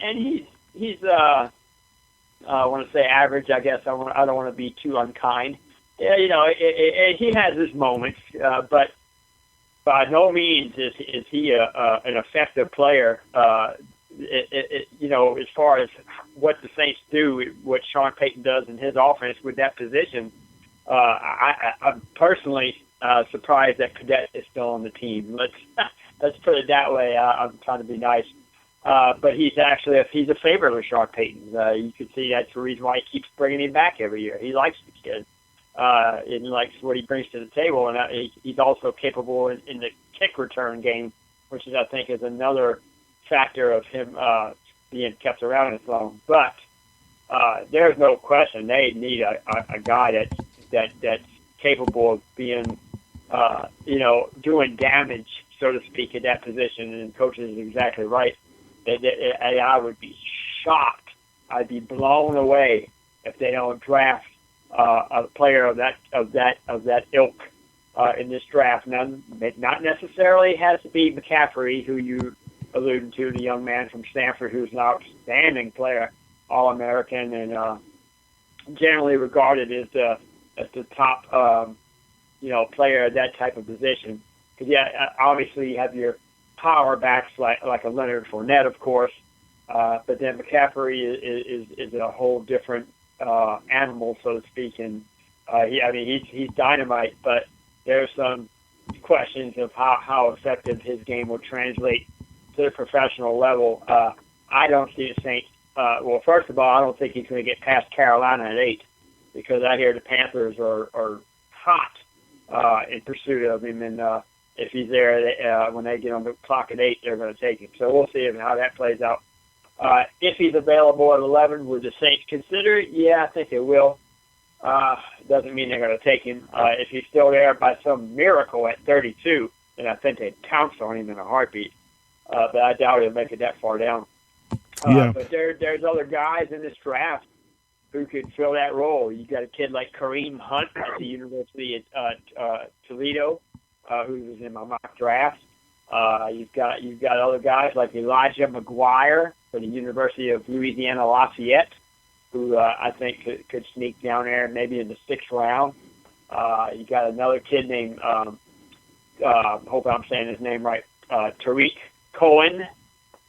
and he's I want to say average. I guess I don't want to be too unkind. Yeah, he has his moments, but by no means is he an effective player. As far as what the Saints do, what Sean Payton does in his offense with that position, I'm personally surprised that Cadet is still on the team. Let's put it that way. I'm trying to be nice. But he's a favorite of Sean Payton. You can see that's the reason why he keeps bringing him back every year. He likes the kid. And likes what he brings to the table, and he's also capable in the kick return game, which I think is another factor of him being kept around as long. But there's no question they need a guy that's capable of being, doing damage, so to speak, at that position. And Coach is exactly right. I would be shocked. I'd be blown away if they don't draft a player of that ilk in this draft. Now, it not necessarily has to be McCaffrey, who you alluded to, the young man from Stanford, who's an outstanding player, All-American, and generally regarded as the top player at that type of position. Because obviously you have your power backs like a Leonard Fournette, of course, but then McCaffrey is a whole different animal, so to speak, and he's dynamite. But there's some questions of how effective his game will translate to the professional level. I don't see the Saints. Well, first of all, I don't think he's going to get past Carolina at 8, because I hear the Panthers are hot in pursuit of him, and if he's there when they get on the clock at 8, they're going to take him. So we'll see how that plays out. If he's available at 11, would the Saints consider it? Yeah, I think they will. Doesn't mean they're going to take him. If he's still there by some miracle at 32, then I think they'd pounce on him in a heartbeat. But I doubt he'll make it that far down. But there's other guys in this draft who could fill that role. You got a kid like Kareem Hunt at the University of Toledo, who was in my mock draft. You've got other guys like Elijah McGuire for the University of Louisiana Lafayette, who I think could sneak down there maybe in the 6th round. You got another kid named, hope I'm saying his name right, Tariq Cohen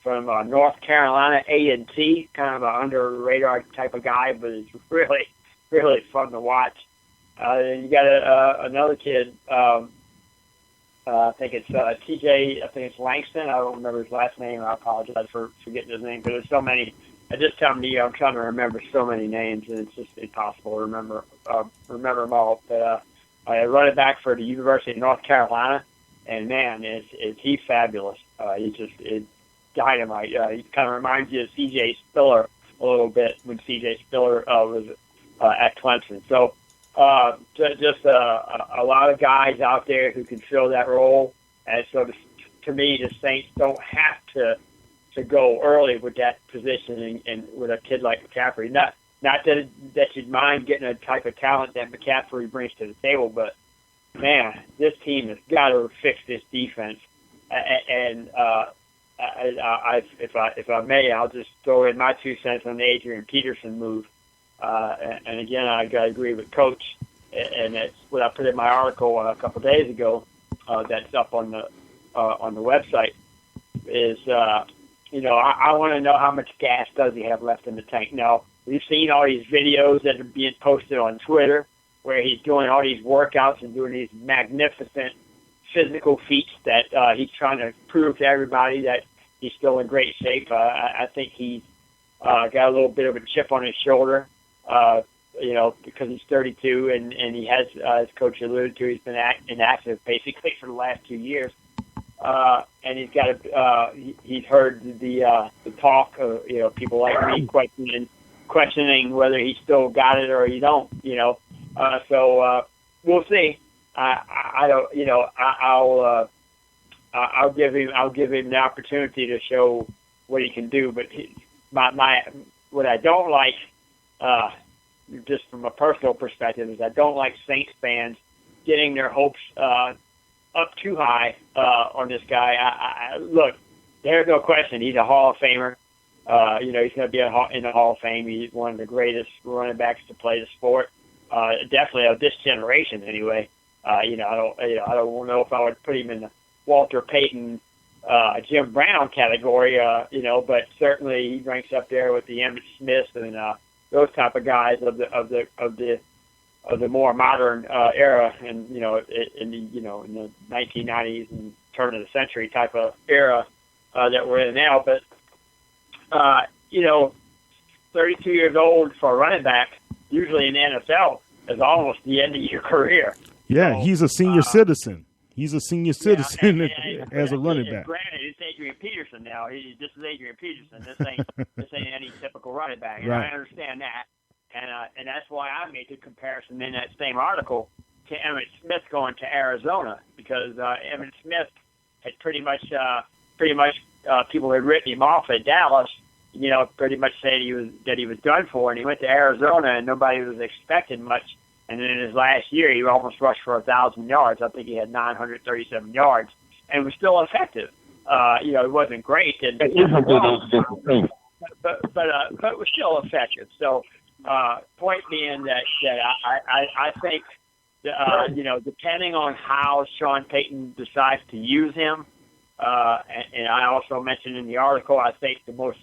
from North Carolina A&T, kind of an under-radar type of guy, but it's really, really fun to watch. You got another kid, I think it's TJ, I think it's Langston. I don't remember his last name. I apologize for forgetting his name, but there's so many. At this time of the year, I'm trying to remember so many names, and it's just impossible to remember them all. But I run it back for the University of North Carolina, and man, is he fabulous. He's just dynamite. He kind of reminds you of C.J. Spiller a little bit when C.J. Spiller was at Clemson. So just a lot of guys out there who can fill that role. And so to me, the Saints don't have to go early with that position and with a kid like McCaffrey. Not that you'd mind getting a type of talent that McCaffrey brings to the table, but man, this team has got to fix this defense. And if I may, I'll just throw in my 2 cents on the Adrian Peterson move. And again, I got to agree with Coach, and that's what I put in my article a couple of days ago. That's up on the website. Is I want to know how much gas does he have left in the tank. Now, we've seen all these videos that are being posted on Twitter where he's doing all these workouts and doing these magnificent physical feats that he's trying to prove to everybody that he's still in great shape. I think he's got a little bit of a chip on his shoulder, because he's 32 and he has, as Coach alluded to, he's been inactive basically for the last 2 years. And he's got he's heard the talk of, people like me questioning whether he still got it or he don't, so we'll see. I don't, I'll give him the opportunity to show what he can do, but what I don't like, just from a personal perspective, is I don't like Saints fans getting their hopes up too high on this guy. Look, there's no question he's a Hall of Famer. He's going to be in the Hall of Fame. He's one of the greatest running backs to play the sport. Definitely of this generation, anyway. I don't know if I would put him in the Walter Payton, Jim Brown category. But certainly he ranks up there with the Emmitt Smith and those type of guys of the more modern era, and in the 1990s and turn of the century type of era that we're in now. But 32 years old for a running back, usually in the NFL, is almost the end of your career. Yeah, so, he's a senior citizen. He's a senior citizen as a running back. Granted, it's Adrian Peterson now. This is Adrian Peterson. This ain't any typical running back. And right. I understand that. And that's why I made the comparison in that same article to Emmitt Smith going to Arizona, because Emmitt Smith had pretty much people had written him off at Dallas, pretty much saying he was done for, and he went to Arizona and nobody was expecting much. And then in his last year, he almost rushed for 1,000 yards. I think he had 937 yards, and was still effective. It wasn't great, but was still effective. So, point being that I think, depending on how Sean Payton decides to use him, and I also mentioned in the article, I think the most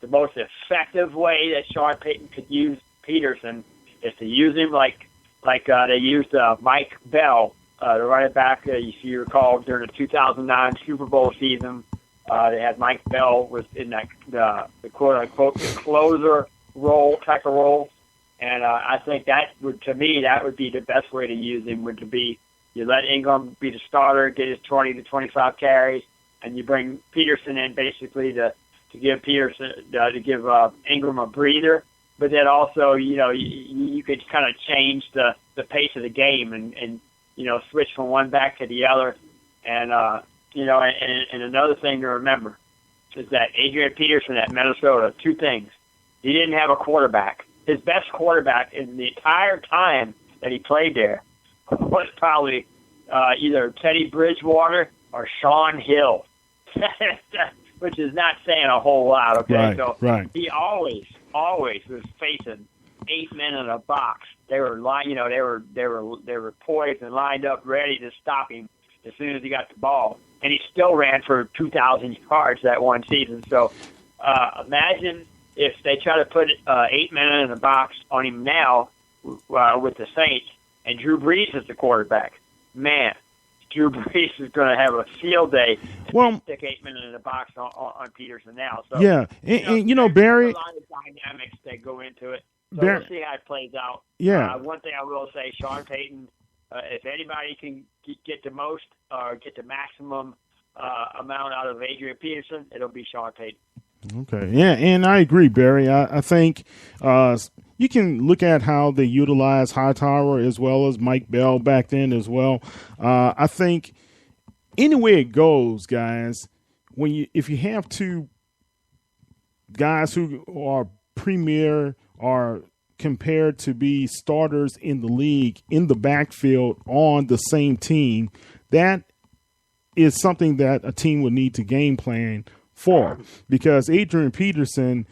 effective way that Sean Payton could use Peterson is to use him like they used Mike Bell, the running back. If you recall, during the 2009 Super Bowl season, they had Mike Bell was in that the quote unquote closer type of role, and I think that would be the best way to use him. Would to be you let Ingram be the starter, get his 20 to 25 carries, and you bring Peterson in basically to give Ingram a breather. But then also, you could kind of change the pace of the game and switch from one back to the other. And, and another thing to remember is that Adrian Peterson at Minnesota, two things. He didn't have a quarterback. His best quarterback in the entire time that he played there was probably either Teddy Bridgewater or Sean Hill, which is not saying a whole lot, okay? Right. He always was facing 8 men in a box. They were they were poised and lined up, ready to stop him as soon as he got the ball, and he still ran for 2,000 yards that one season. So imagine if they try to put 8 men in a box on him now with the Saints, and Drew Brees is the quarterback. Man, Drew Brees is going to have a field day to stick 8 men in the box on Peterson now. So, yeah, and Barry, a lot of dynamics that go into it. So we'll see how it plays out. Yeah. One thing I will say, Sean Payton, if anybody can get the most or get the maximum amount out of Adrian Peterson, it'll be Sean Payton. Okay, yeah, and I agree, Barry. I think you can look at how they utilize Hightower as well as Mike Bell back then as well. I think anywhere it goes, guys, if you have two guys who are premier or compared to be starters in the league in the backfield on the same team, that is something that a team would need to game plan for, because Adrian Peterson,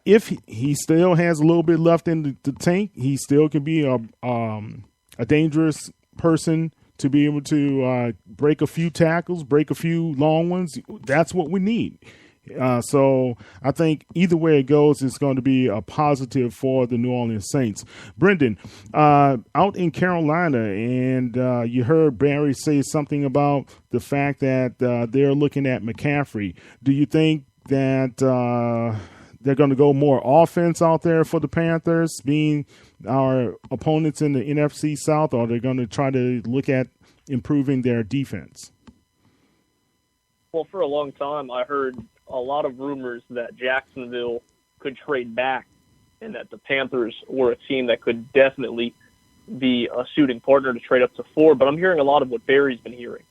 if he still has a little bit left in the tank, he still can be a dangerous person to be able to break a few tackles, break a few long ones. That's what we need. So I think either way it goes, it's going to be a positive for the New Orleans Saints. Brendan, out in Carolina, and you heard Barry say something about the fact that they're looking at McCaffrey. Do you think that they're going to go more offense out there for the Panthers, being our opponents in the NFC South, or they're going to try to look at improving their defense? Well, for a long time, I heard a lot of rumors that Jacksonville could trade back and that the Panthers were a team that could definitely be a suiting partner to trade up to 4. But I'm hearing a lot of what Barry's been hearing,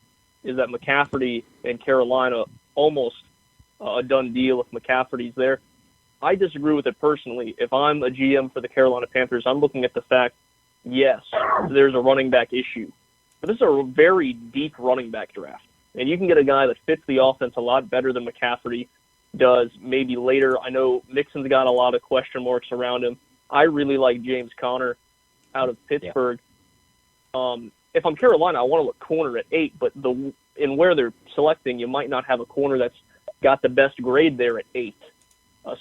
is that McCaffrey and Carolina almost a done deal if McCaffrey's there. I disagree with it personally. If I'm a GM for the Carolina Panthers, I'm looking at the fact, yes, there's a running back issue. But this is a very deep running back draft. And you can get a guy that fits the offense a lot better than McCaffrey does maybe later. I know Mixon's got a lot of question marks around him. I really like James Conner out of Pittsburgh. Yeah. If I'm Carolina, I want to look corner at 8, but in where they're selecting, you might not have a corner that's got the best grade there at 8.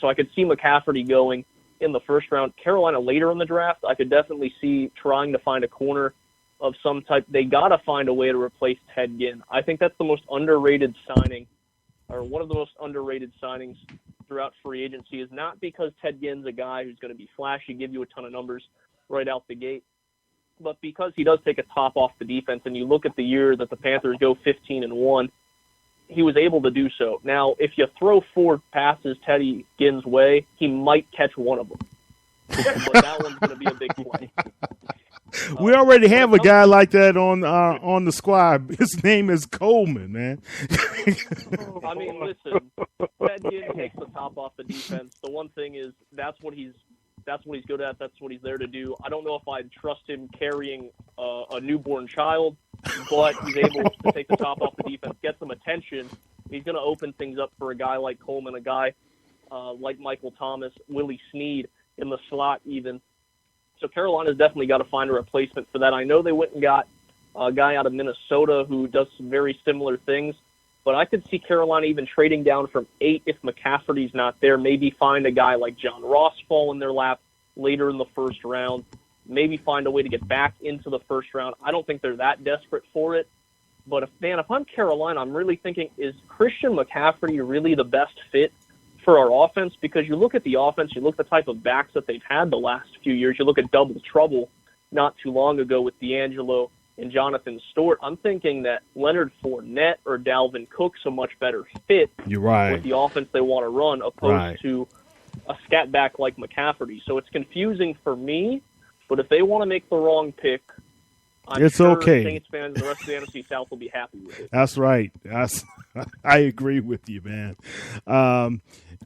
So I could see McCafferty going in the first round. Carolina later in the draft, I could definitely see trying to find a corner of some type. They got to find a way to replace Ted Ginn. I think that's the most underrated signing, or one of the most underrated signings throughout free agency, is not because Ted Ginn's a guy who's going to be flashy, give you a ton of numbers right out the gate, but because he does take a top off the defense. And you look at the year that the Panthers go 15-1, he was able to do so. Now, if you throw 4 passes Teddy Ginn's way, he might catch one of them. But that one's going to be a big play. We already have a guy like that on the squad. His name is Coleman, man. I mean, listen, Ted Ginn takes the top off the defense. The one thing is that's what he's good at. That's what he's there to do. I don't know if I'd trust him carrying a newborn child, but he's able to take the top off the defense, get some attention. He's going to open things up for a guy like Coleman, a guy like Michael Thomas, Willie Snead in the slot even. So Carolina's definitely got to find a replacement for that. I know they went and got a guy out of Minnesota who does some very similar things, but I could see Carolina even trading down from 8 if McCafferty's not there. Maybe find a guy like John Ross fall in their lap later in the first round. Maybe find a way to get back into the first round. I don't think they're that desperate for it. But if I'm Carolina, I'm really thinking, is Christian McCaffrey really the best fit for our offense? Because you look at the offense, you look at the type of backs that they've had the last few years. You look at double trouble not too long ago with D'Angelo and Jonathan Stewart. I'm thinking that Leonard Fournette or Dalvin Cook's a much better fit with the offense they want to run, opposed to a scat back like McCaffrey. So it's confusing for me, but if they want to make the wrong pick, I'm sure okay. Saints fans and the rest of the NFC South will be happy with it. That's right. I agree with you, man.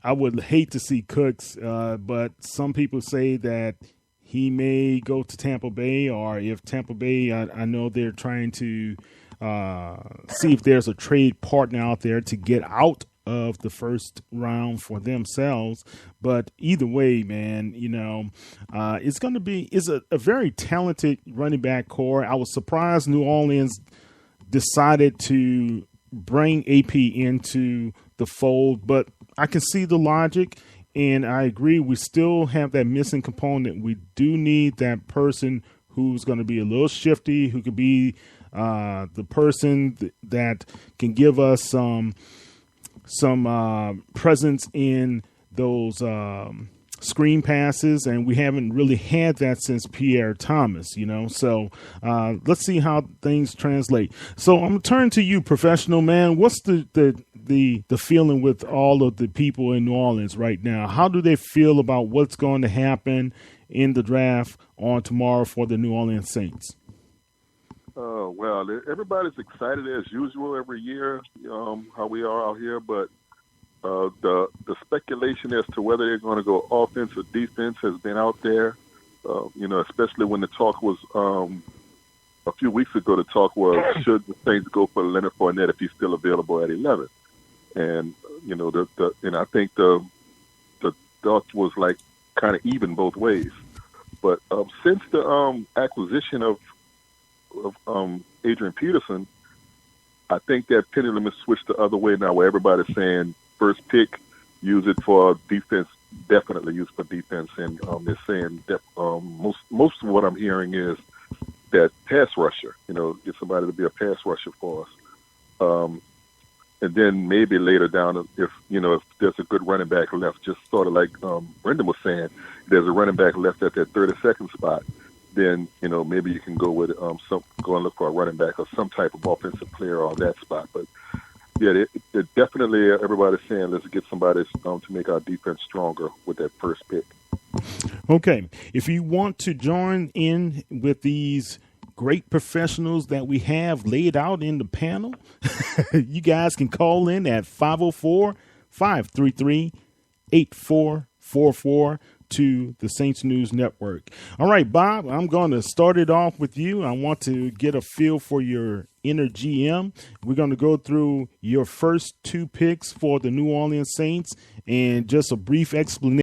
I would hate to see Cooks, but some people say that he may go to Tampa Bay, or if Tampa Bay, I know they're trying to see if there's a trade partner out there to get out of the first round for themselves. But either way, man, it's going to be a very talented running back core. I was surprised New Orleans decided to bring AP into the fold, but I can see the logic, and I agree. We still have that missing component. We do need that person who's going to be a little shifty, who could be the person that can give us some presence in those screen passes, and we haven't really had that since Pierre Thomas, So let's see how things translate. So I'm going to turn to you, professional man. What's the feeling with all of the people in New Orleans right now? How do they feel about what's going to happen in the draft on tomorrow for the New Orleans Saints? Well, everybody's excited as usual every year, how we are out here, but the speculation as to whether they're going to go offense or defense has been out there, especially when the talk was a few weeks ago. The talk was, should the Saints go for Leonard Fournette if he's still available at 11? And and I think the thought was like kind of even both ways. But since the acquisition of Adrian Peterson, I think that pendulum has switched the other way now, where everybody's saying first pick, use it for defense, definitely use for defense, and they're saying that most of what I'm hearing is that pass rusher, get somebody to be a pass rusher for us, and then maybe later down, if there's a good running back left, just sort of like Brendan was saying, there's a running back left at that 32nd spot, then maybe you can go with go and look for a running back or some type of offensive player on that spot. But yeah, it definitely everybody's saying let's get somebody to make our defense stronger with that first pick. Okay, if you want to join in with these great professionals that we have laid out in the panel, you guys can call in at 504-533-8444. to the Saints News Network. All right, Bob, I'm going to start it off with you. I want to get a feel for your inner GM. We're going to go through your first 2 picks for the New Orleans Saints and just a brief explanation